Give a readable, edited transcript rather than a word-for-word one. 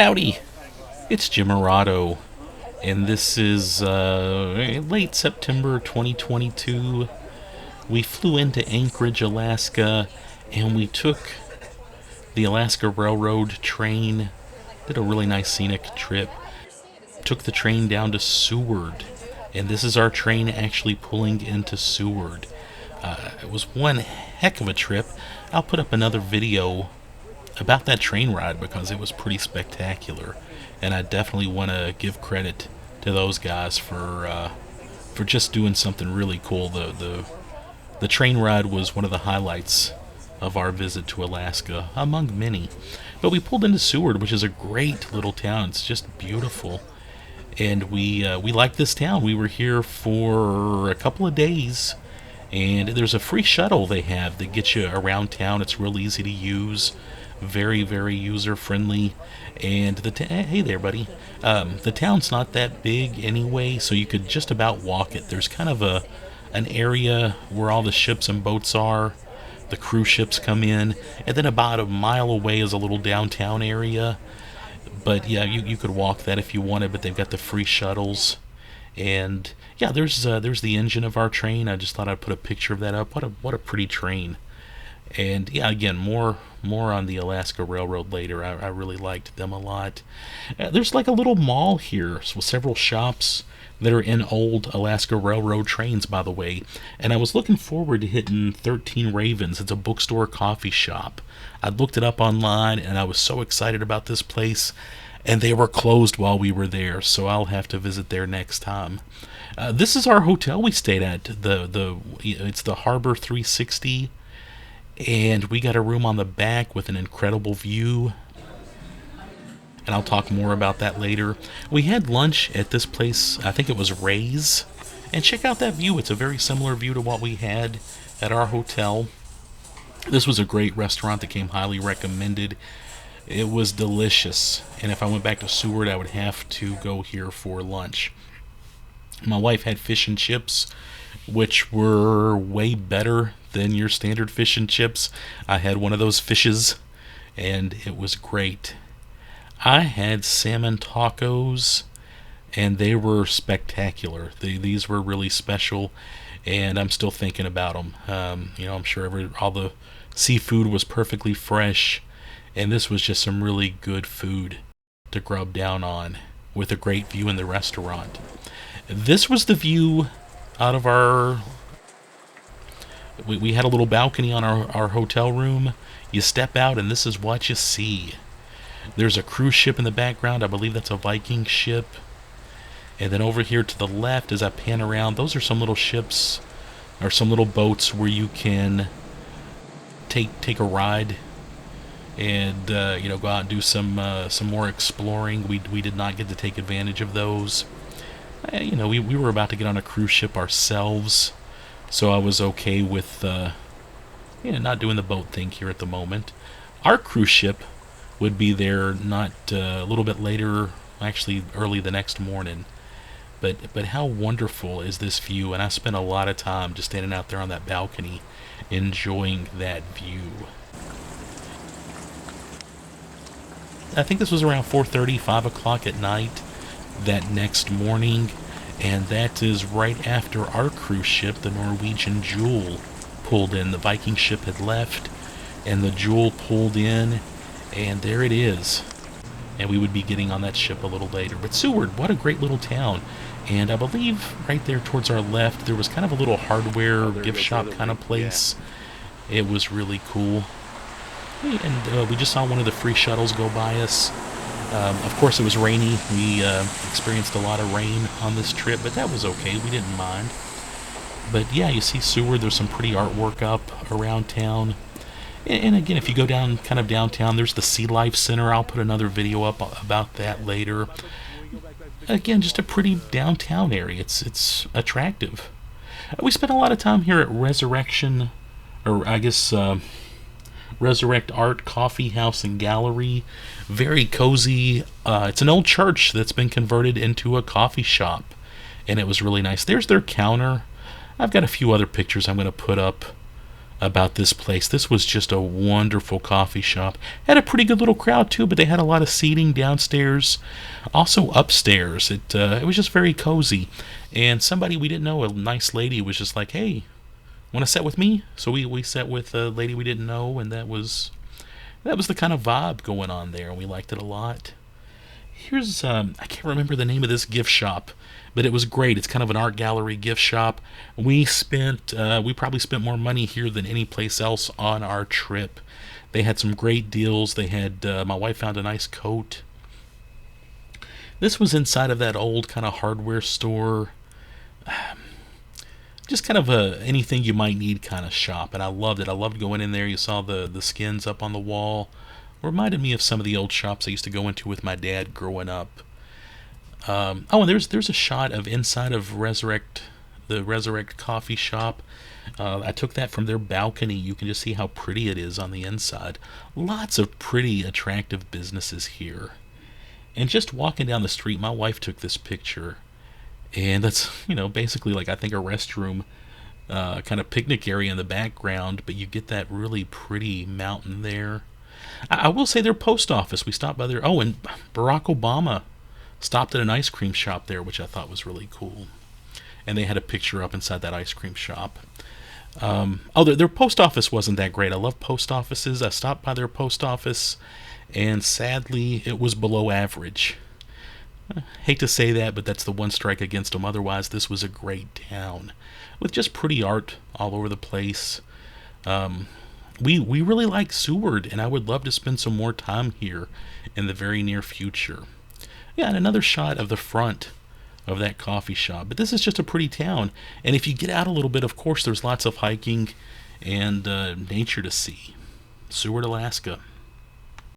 Howdy, it's Jim Morado, and this is late September 2022. We flew into Anchorage, Alaska, and we took the Alaska Railroad train. Did a really nice scenic trip. Took the train down to Seward, and this is our train actually pulling into Seward. It was one heck of a trip. I'll put up another video about that train ride because it was pretty spectacular, and I definitely want to give credit to those guys for just doing something really cool. The train ride was one of the highlights of our visit to Alaska, among many. But we pulled into Seward, which is a great little town. It's just beautiful, and we like this town. We were here for a couple of days, and there's a free shuttle they have that gets you around town. It's real easy to use, very, very user friendly. And hey there, buddy. The town's not that big anyway, so you could just about walk it. There's kind of an area where all the ships and boats are. The cruise ships come in, and then about a mile away is a little downtown area. But yeah, you could walk that if you wanted, but they've got the free shuttles. And yeah, there's the engine of our train. I just thought I'd put a picture of that up. What a pretty train. And yeah, again, more on the Alaska Railroad later. I really liked them a lot. There's like a little mall here with several shops that are in old Alaska Railroad trains, by the way. And I was looking forward to hitting 13 Ravens. It's a bookstore coffee shop. I looked it up online, and I was so excited about this place. And they were closed while we were there, so I'll have to visit there next time. This is our hotel we stayed at. It's the Harbor 360, and we got a room on the back with an incredible view. And I'll talk more about that later. We had lunch at this place, I think it was Ray's, and check out that view. It's a very similar view to what we had at our hotel. This was a great restaurant that came highly recommended. It was delicious, and if I went back to Seward, I would have to go here for lunch. My wife had fish and chips, which were way better than your standard fish and chips. I had one of those fishes, and it was great. I had salmon tacos, and they were spectacular. These were really special, and I'm still thinking about them. I'm sure all the seafood was perfectly fresh, and this was just some really good food to grub down on with a great view in the restaurant. This was the view out of our... We had a little balcony on our hotel room. You step out, and this is what you see. There's a cruise ship in the background. I believe that's a Viking ship. And then over here to the left, as I pan around, those are some little ships, or some little boats where you can take a ride and go out and do some more exploring. We did not get to take advantage of those. We were about to get on a cruise ship ourselves, so I was okay with not doing the boat thing here at the moment. Our cruise ship would be there not a little bit later, actually early the next morning. But how wonderful is this view? And I spent a lot of time just standing out there on that balcony enjoying that view. I think this was around 4:30, 5 o'clock at night that next morning, and that is right after our cruise ship, the Norwegian Jewel, pulled in. The Viking ship had left, and the Jewel pulled in, and there it is. And we would be getting on that ship a little later. But Seward, what a great little town. And I believe right there towards our left, there was kind of a little hardware gift shop kind of place. Yeah. It was really cool. And we just saw one of the free shuttles go by us. Of course, it was rainy. We experienced a lot of rain on this trip, but that was okay. We didn't mind. But yeah, you see Seward. There's some pretty artwork up around town. And again, if you go down kind of downtown, there's the Sea Life Center. I'll put another video up about that later. Again, just a pretty downtown area. It's attractive. We spent a lot of time here at Resurrection, or I guess Resurrect Art Coffee House and Gallery. Very cozy. It's an old church that's been converted into a coffee shop, and it was really nice. There's their counter. I've got a few other pictures I'm going to put up about this place. This was just a wonderful coffee shop. Had a pretty good little crowd too, but they had a lot of seating downstairs, also upstairs. It was just very cozy. And somebody we didn't know, a nice lady, was just like, "Hey, want to sit with me?" So we sat with a lady we didn't know, and that was the kind of vibe going on there, and we liked it a lot. Here's I can't remember the name of this gift shop, but it was great. It's kind of an art gallery gift shop. We probably spent more money here than any place else on our trip. They had some great deals. They had my wife found a nice coat. This was inside of that old kind of hardware store, just kind of a anything you might need kind of shop, and I loved it. I loved going in there. You saw the skins up on the wall. Reminded me of some of the old shops I used to go into with my dad growing up. And there's a shot of inside of the Resurrect coffee shop. I took that from their balcony. You can just see how pretty it is on the inside. Lots of pretty, attractive businesses here. And just walking down the street, my wife took this picture, and that's basically like I think a restroom, kind of picnic area in the background. But you get that really pretty mountain there. I will say their post office. We stopped by there. Oh, and Barack Obama stopped at an ice cream shop there, which I thought was really cool. And they had a picture up inside that ice cream shop. Their post office wasn't that great. I love post offices. I stopped by their post office, and sadly, it was below average. Hate to say that, but that's the one strike against them. Otherwise, this was a great town with just pretty art all over the place. We really like Seward, and I would love to spend some more time here in the very near future. Yeah, and another shot of the front of that coffee shop. But this is just a pretty town, and if you get out a little bit, of course, there's lots of hiking and nature to see. Seward, Alaska.